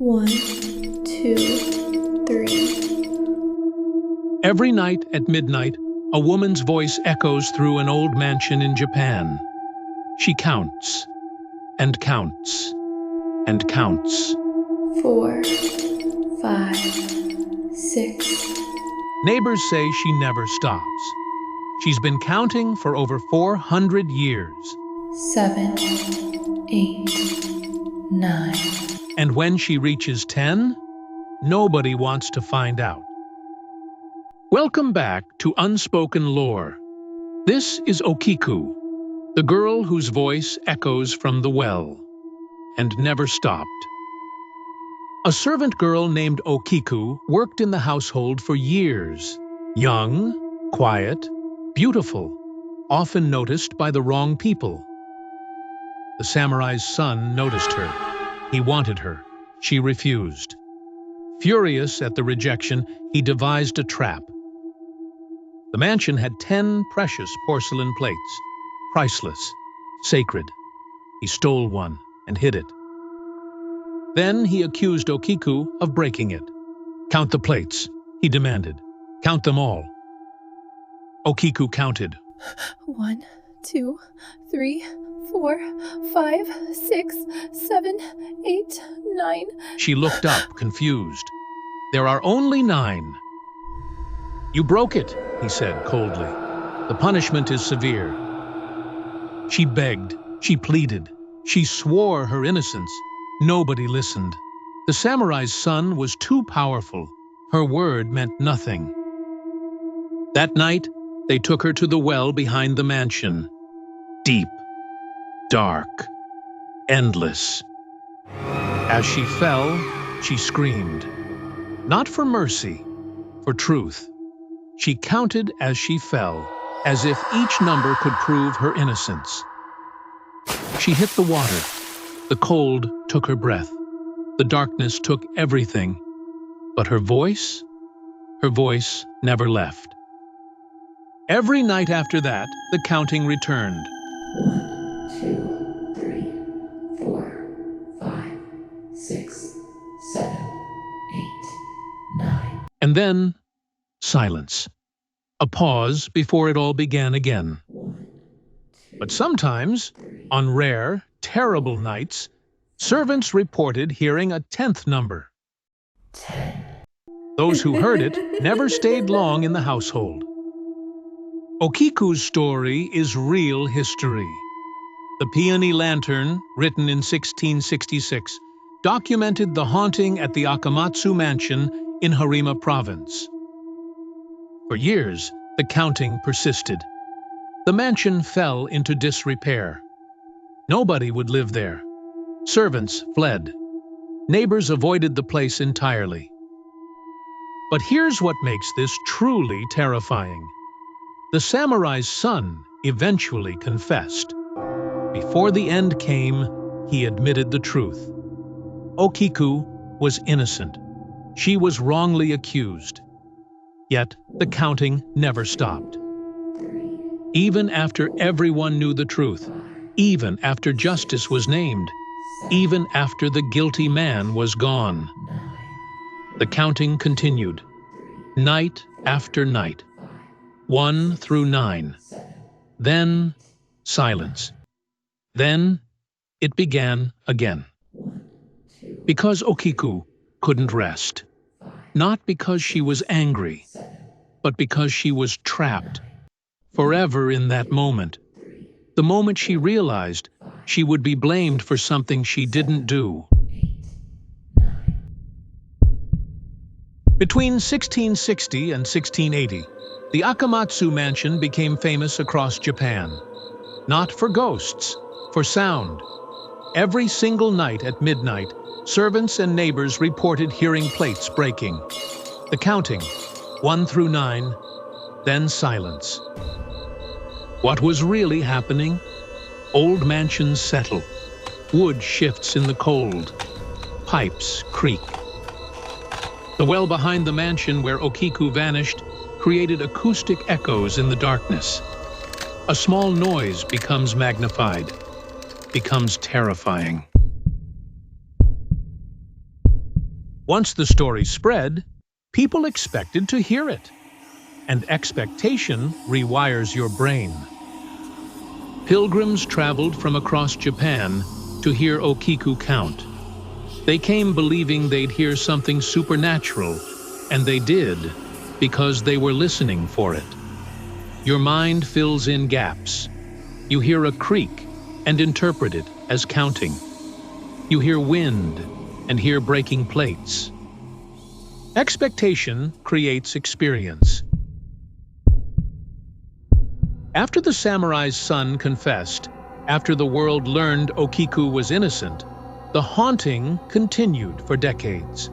1, 2, 3. Every night at midnight, a woman's voice echoes through an old mansion in Japan. She counts, and counts, and counts. 4, 5, 6. Neighbors say she never stops. She's been counting for over 400 years. 7, 8, 9. And when she reaches 10, nobody wants to find out. Welcome back to Unspoken Lore. This is Okiku, the girl whose voice echoes from the well, and never stopped. A servant girl named Okiku worked in the household for years. Young, quiet, beautiful, often noticed by the wrong people. The samurai's son noticed her. He wanted her. She refused. Furious at the rejection, he devised a trap. The mansion had 10 precious porcelain plates, priceless, sacred. He stole one and hid it. Then he accused Okiku of breaking it. "Count the plates," he demanded. "Count them all." Okiku counted. 1, 2, 3, 4, 5, 6, 7, 8, 9. She looked up, confused. "There are only 9. "You broke it," he said coldly. "The punishment is severe." She begged, she pleaded, she swore her innocence. Nobody listened. The samurai's son was too powerful. Her word meant nothing. That night, they took her to the well behind the mansion. Deep, dark, endless. As she fell, she screamed. Not for mercy, for truth. She counted as she fell, as if each number could prove her innocence. She hit the water. The cold took her breath. The darkness took everything. But her voice never left. Every night after that, the counting returned. 1, 2, 3, 4, 5, 6, 7, 8, 9. And then, silence. A pause before it all began again. But sometimes, on rare, terrible nights, servants reported hearing a 10th number. 10. Those who heard it never stayed long in the household. Okiku's story is real history. The Peony Lantern, written in 1666, documented the haunting at the Akamatsu Mansion in Harima Province. For years, the counting persisted. The mansion fell into disrepair. Nobody would live there. Servants fled. Neighbors avoided the place entirely. But here's what makes this truly terrifying. The samurai's son eventually confessed. Before the end came, he admitted the truth. Okiku was innocent. She was wrongly accused. Yet the counting never stopped. Even after everyone knew the truth, even after justice was named, even after the guilty man was gone, the counting continued, night after night, 1 through 9. Then silence. Then it began again. Because Okiku couldn't rest. Not because she was angry, but because she was trapped forever in that moment. The moment she realized she would be blamed for something she didn't do. Between 1660 and 1680, the Akamatsu Mansion became famous across Japan. Not for ghosts, for sound. Every single night at midnight, servants and neighbors reported hearing plates breaking. The counting, 1 through 9, then silence. What was really happening? Old mansions settle. Wood shifts in the cold. Pipes creak. The well behind the mansion where Okiku vanished created acoustic echoes in the darkness. A small noise becomes magnified, becomes terrifying. Once the story spread, people expected to hear it, and expectation rewires your brain. Pilgrims traveled from across Japan to hear Okiku count. They came believing they'd hear something supernatural, and they did, because they were listening for it. Your mind fills in gaps. You hear a creak and interpret it as counting. You hear wind and hear breaking plates. Expectation creates experience. After the samurai's son confessed, after the world learned Okiku was innocent, the haunting continued for decades.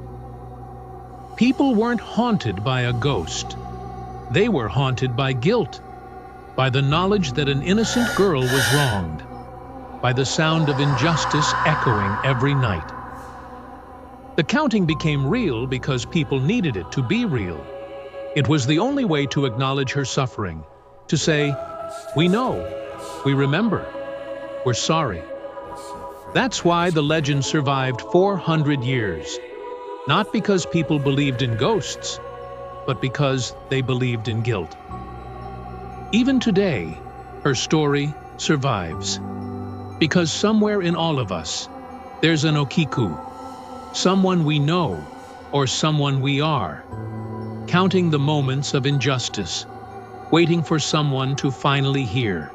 People weren't haunted by a ghost. They were haunted by guilt, by the knowledge that an innocent girl was wronged, by the sound of injustice echoing every night. The counting became real because people needed it to be real. It was the only way to acknowledge her suffering, to say, "We know, we remember, we're sorry." That's why the legend survived 400 years, not because people believed in ghosts, but because they believed in guilt. Even today, her story survives, because somewhere in all of us, there's an Okiku, someone we know or someone we are, counting the moments of injustice, waiting for someone to finally hear.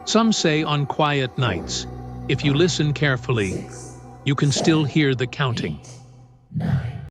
Some say on quiet nights, if you listen carefully, 6, you can still 7, hear the counting. 8, 9.